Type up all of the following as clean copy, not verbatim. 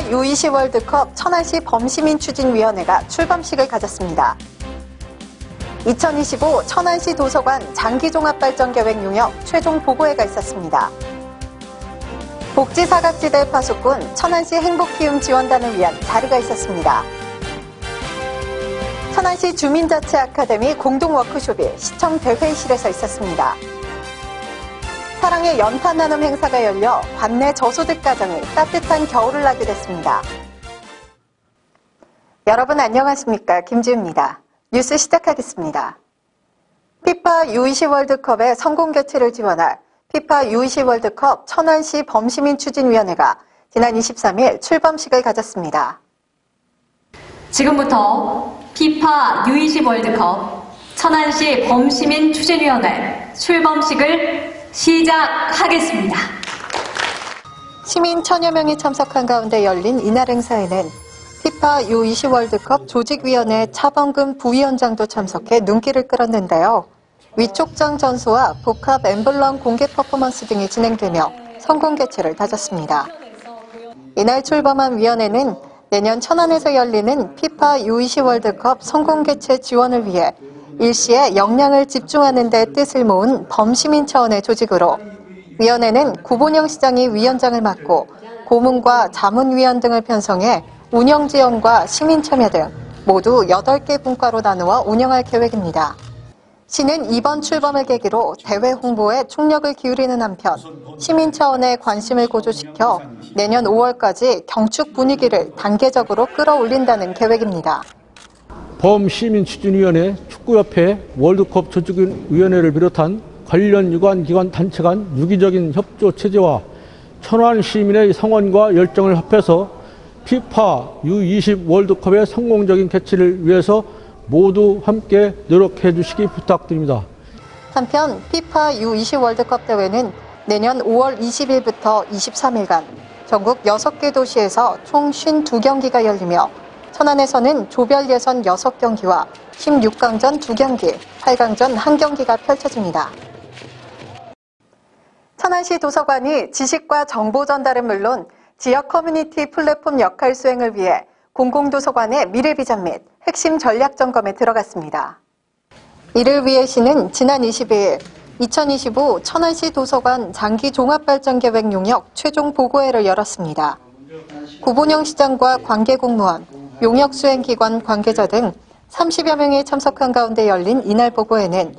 피파 U20 월드컵 천안시 범시민추진위원회가 출범식을 가졌습니다. 2025 천안시 도서관 장기종합발전계획 용역 최종 보고회가 있었습니다. 복지사각지대 파수꾼 천안시 행복키움 지원단을 위한 자리가 있었습니다. 천안시 주민자치 아카데미 공동 워크숍이 시청 대회의실에서 있었습니다. 사랑의 연탄 나눔 행사가 열려 관내 저소득 가정이 따뜻한 겨울을 나게 됐습니다. 여러분 안녕하십니까? 김지우입니다. 뉴스 시작하겠습니다. 피파 U20 월드컵의 성공 개최를 지원할 피파 U20 월드컵 천안시 범시민추진위원회가 지난 23일 출범식을 가졌습니다. 지금부터 피파 U20 월드컵 천안시 범시민추진위원회 출범식을 시작하겠습니다. 시민 1000여 명이 참석한 가운데 열린 이날 행사에는 피파 U20 월드컵 조직위원회 차범근 부위원장도 참석해 눈길을 끌었는데요. 위촉장 전수와 복합 엠블럼 공개 퍼포먼스 등이 진행되며 성공 개최를 다졌습니다. 이날 출범한 위원회는 내년 천안에서 열리는 피파 U20 월드컵 성공 개최 지원을 위해 일시에 역량을 집중하는 데 뜻을 모은 범시민 차원의 조직으로 위원회는 구본영 시장이 위원장을 맡고 고문과 자문위원 등을 편성해 운영 지원과 시민 참여 등 모두 8개 분과로 나누어 운영할 계획입니다. 시는 이번 출범을 계기로 대회 홍보에 총력을 기울이는 한편 시민 차원의 관심을 고조시켜 내년 5월까지 경축 분위기를 단계적으로 끌어올린다는 계획입니다. 범시민추진위원회 축구협회 월드컵 조직위원회를 비롯한 관련 유관기관 단체 간 유기적인 협조 체제와 천안 시민의 성원과 열정을 합해서 피파 U20 월드컵의 성공적인 개최를 위해서 모두 함께 노력해 주시기 부탁드립니다. 한편 피파 U20 월드컵 대회는 내년 5월 20일부터 23일간 전국 6개 도시에서 총 52경기가 열리며 천안에서는 조별 예선 6경기와 16강전 2경기, 8강전 1경기가 펼쳐집니다. 천안시 도서관이 지식과 정보 전달은 물론 지역 커뮤니티 플랫폼 역할 수행을 위해 공공도서관의 미래 비전 및 핵심 전략 점검에 들어갔습니다. 이를 위해 시는 지난 22일 2025 천안시 도서관 장기 종합발전계획 용역 최종 보고회를 열었습니다. 구본영 시장과 관계공무원, 용역수행기관 관계자 등 30여 명이 참석한 가운데 열린 이날 보고회는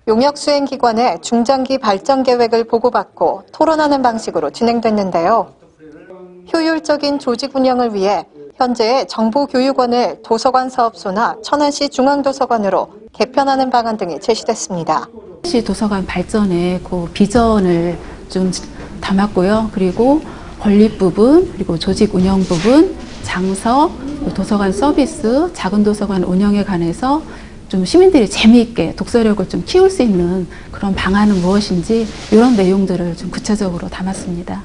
용역수행기관의 중장기 발전 계획을 보고받고 토론하는 방식으로 진행됐는데요. 효율적인 조직 운영을 위해 현재의 정보교육원을 도서관 사업소나 천안시 중앙도서관으로 개편하는 방안 등이 제시됐습니다. 시 도서관 발전의 그 비전을 좀 담았고요. 그리고 건립 부분, 그리고 조직 운영 부분, 장서, 도서관 서비스, 작은 도서관 운영에 관해서 좀 시민들이 재미있게 독서력을 좀 키울 수 있는 그런 방안은 무엇인지 이런 내용들을 좀 구체적으로 담았습니다.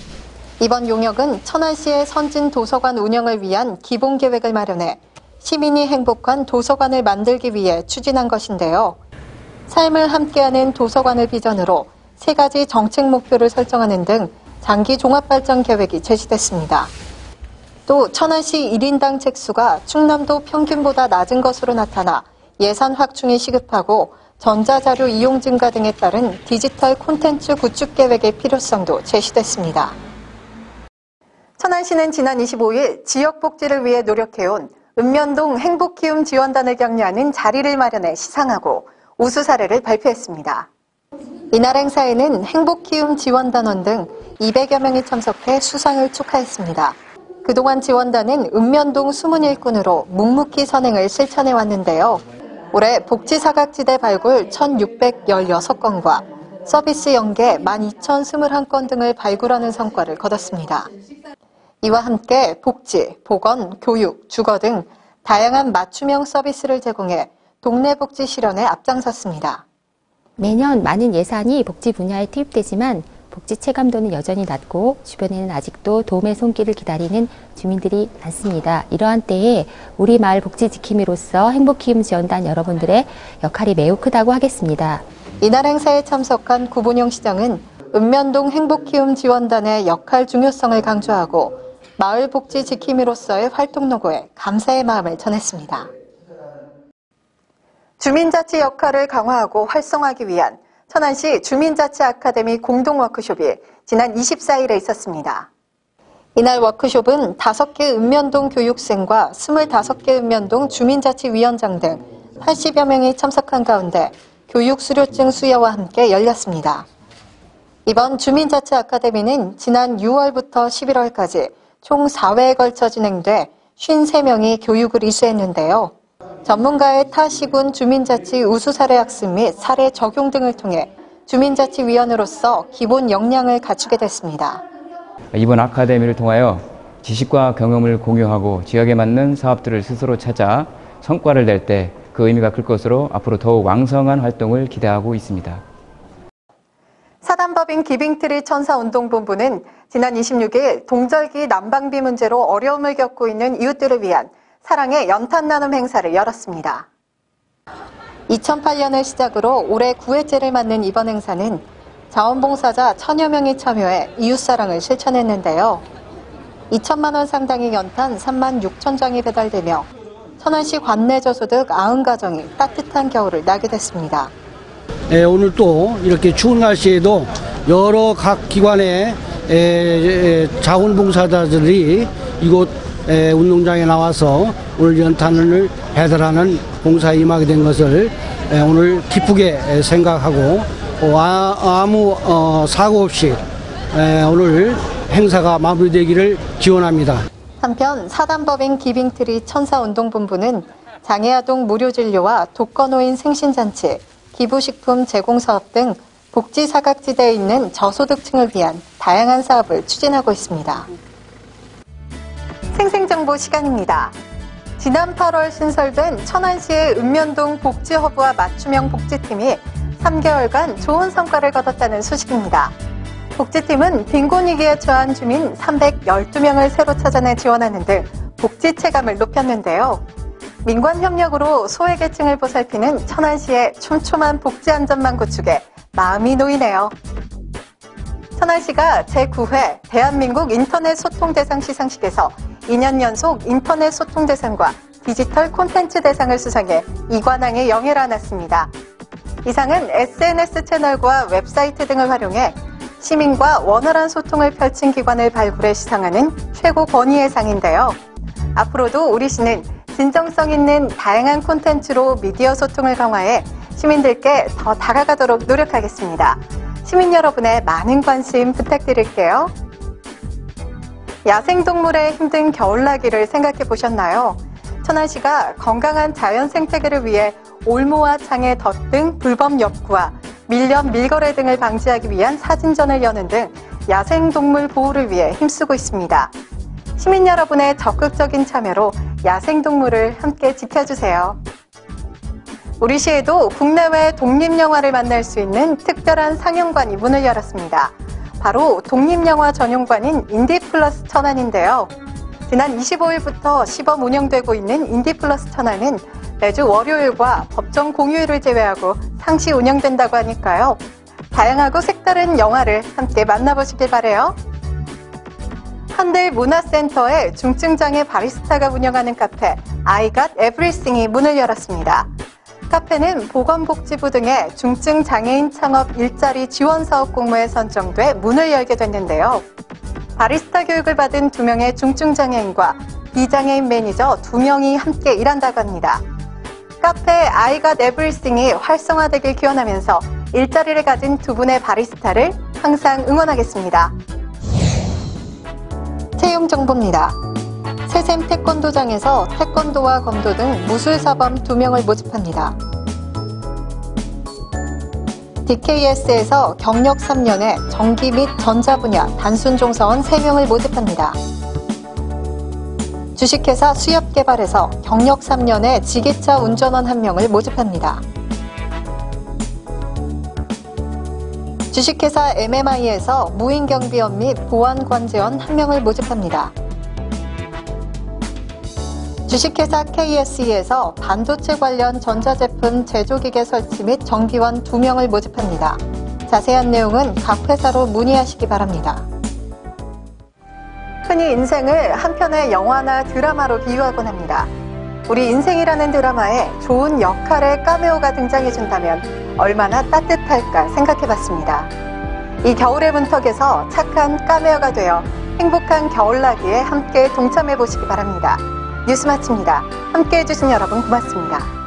이번 용역은 천안시의 선진 도서관 운영을 위한 기본 계획을 마련해 시민이 행복한 도서관을 만들기 위해 추진한 것인데요. 삶을 함께하는 도서관을 비전으로 3가지 정책 목표를 설정하는 등 장기 종합발전 계획이 제시됐습니다. 또 천안시 1인당 책수가 충남도 평균보다 낮은 것으로 나타나 예산 확충이 시급하고 전자자료 이용 증가 등에 따른 디지털 콘텐츠 구축 계획의 필요성도 제시됐습니다. 천안시는 지난 25일 지역복지를 위해 노력해온 읍면동 행복키움 지원단을 격려하는 자리를 마련해 시상하고 우수 사례를 발표했습니다. 이날 행사에는 행복키움 지원단원 등 200여 명이 참석해 수상을 축하했습니다. 그동안 지원단은 읍면동 숨은 일꾼으로 묵묵히 선행을 실천해 왔는데요. 올해 복지사각지대 발굴 1,616건과 서비스 연계 12,021건 등을 발굴하는 성과를 거뒀습니다. 이와 함께 복지, 보건, 교육, 주거 등 다양한 맞춤형 서비스를 제공해 동네 복지 실현에 앞장섰습니다. 매년 많은 예산이 복지 분야에 투입되지만 복지 체감도는 여전히 낮고 주변에는 아직도 도움의 손길을 기다리는 주민들이 많습니다. 이러한 때에 우리 마을 복지 지킴이로서 행복키움 지원단 여러분들의 역할이 매우 크다고 하겠습니다. 이날 행사에 참석한 구본영 시장은 읍면동 행복키움 지원단의 역할 중요성을 강조하고 마을 복지 지킴이로서의 활동 노고에 감사의 마음을 전했습니다. 주민자치 역할을 강화하고 활성화하기 위한 천안시 주민자치 아카데미 공동 워크숍이 지난 24일에 있었습니다. 이날 워크숍은 5개 읍면동 교육생과 25개 읍면동 주민자치위원장 등 80여 명이 참석한 가운데 교육 수료증 수여와 함께 열렸습니다. 이번 주민자치 아카데미는 지난 6월부터 11월까지 총 4회에 걸쳐 진행돼 53명이 교육을 이수했는데요. 전문가의 타 시군 주민자치 우수 사례 학습 및 사례 적용 등을 통해 주민자치위원으로서 기본 역량을 갖추게 됐습니다. 이번 아카데미를 통하여 지식과 경험을 공유하고 지역에 맞는 사업들을 스스로 찾아 성과를 낼 때 그 의미가 클 것으로 앞으로 더욱 왕성한 활동을 기대하고 있습니다. 사단법인 기빙트리 천사운동본부는 지난 26일 동절기 난방비 문제로 어려움을 겪고 있는 이웃들을 위한 사랑의 연탄 나눔 행사를 열었습니다. 2008년을 시작으로 올해 9회째를 맞는 이번 행사는 자원봉사자 1000여 명이 참여해 이웃사랑을 실천했는데요. 2천만 원 상당의 연탄 3만 6천 장이 배달되며 천안시 관내저소득 90가정이 따뜻한 겨울을 나게 됐습니다. 오늘 또 이렇게 추운 날씨에도 여러 각 기관의 자원봉사자들이 이곳 운동장에 나와서 오늘 연탄을 배달하는 봉사에 임하게 된 것을 오늘 기쁘게 생각하고 아무 사고 없이 오늘 행사가 마무리되기를 기원합니다. 한편 사단법인 기빙트리 천사운동본부는 장애아동 무료진료와 독거노인 생신잔치, 기부식품 제공 사업 등 복지 사각지대에 있는 저소득층을 위한 다양한 사업을 추진하고 있습니다. 생생정보 시간입니다. 지난 8월 신설된 천안시의 읍면동 복지허브와 맞춤형 복지팀이 3개월간 좋은 성과를 거뒀다는 소식입니다. 복지팀은 빈곤위기에 처한 주민 312명을 새로 찾아내 지원하는 등 복지 체감을 높였는데요. 민관 협력으로 소외계층을 보살피는 천안시의 촘촘한 복지안전망 구축에 마음이 놓이네요. 천안시가 제9회 대한민국 인터넷 소통대상 시상식에서 2년 연속 인터넷 소통대상과 디지털 콘텐츠 대상을 수상해 이관왕의 영예를 안았습니다. 이 상은 SNS 채널과 웹사이트 등을 활용해 시민과 원활한 소통을 펼친 기관을 발굴해 시상하는 최고 권위의 상인데요. 앞으로도 우리 시는 진정성 있는 다양한 콘텐츠로 미디어 소통을 강화해 시민들께 더 다가가도록 노력하겠습니다. 시민 여러분의 많은 관심 부탁드릴게요. 야생동물의 힘든 겨울나기를 생각해 보셨나요? 천안시가 건강한 자연 생태계를 위해 올모와 창의 덫 등 불법 엽구와 밀렵, 밀거래 등을 방지하기 위한 사진전을 여는 등 야생동물 보호를 위해 힘쓰고 있습니다. 시민 여러분의 적극적인 참여로 야생동물을 함께 지켜주세요. 우리 시에도 국내외 독립영화를 만날 수 있는 특별한 상영관이 문을 열었습니다. 바로 독립영화 전용관인 인디플러스 천안인데요. 지난 25일부터 시범 운영되고 있는 인디플러스 천안은 매주 월요일과 법정 공휴일을 제외하고 상시 운영된다고 하니까요. 다양하고 색다른 영화를 함께 만나보시길 바래요. 한들문화센터의 중증장애 바리스타가 운영하는 카페 I Got Everything이 문을 열었습니다. 카페는 보건복지부 등의 중증장애인 창업 일자리 지원 사업 공모에 선정돼 문을 열게 됐는데요. 바리스타 교육을 받은 2명의 중증장애인과 비장애인 매니저 2명이 함께 일한다고 합니다. 카페 I Got Everything이 활성화되길 기원하면서 일자리를 가진 2분의 바리스타를 항상 응원하겠습니다. 채용 정보입니다. 새샘 태권도장에서 태권도와 검도 등 무술사범 2명을 모집합니다. DKS에서 경력 3년에 전기 및 전자 분야 단순 종사원 3명을 모집합니다. 주식회사 수협개발에서 경력 3년에 지게차 운전원 1명을 모집합니다. 주식회사 MMI에서 무인경비원 및 보안관제원 1명을 모집합니다. 주식회사 KSE에서 반도체 관련 전자제품 제조기계 설치 및 정비원 2명을 모집합니다. 자세한 내용은 각 회사로 문의하시기 바랍니다. 흔히 인생을 한 편의 영화나 드라마로 비유하곤 합니다. 우리 인생이라는 드라마에 좋은 역할의 카메오가 등장해준다면 얼마나 따뜻할까 생각해봤습니다. 이 겨울의 문턱에서 착한 카메오가 되어 행복한 겨울나기에 함께 동참해보시기 바랍니다. 뉴스 마칩니다. 함께해 주신 여러분 고맙습니다.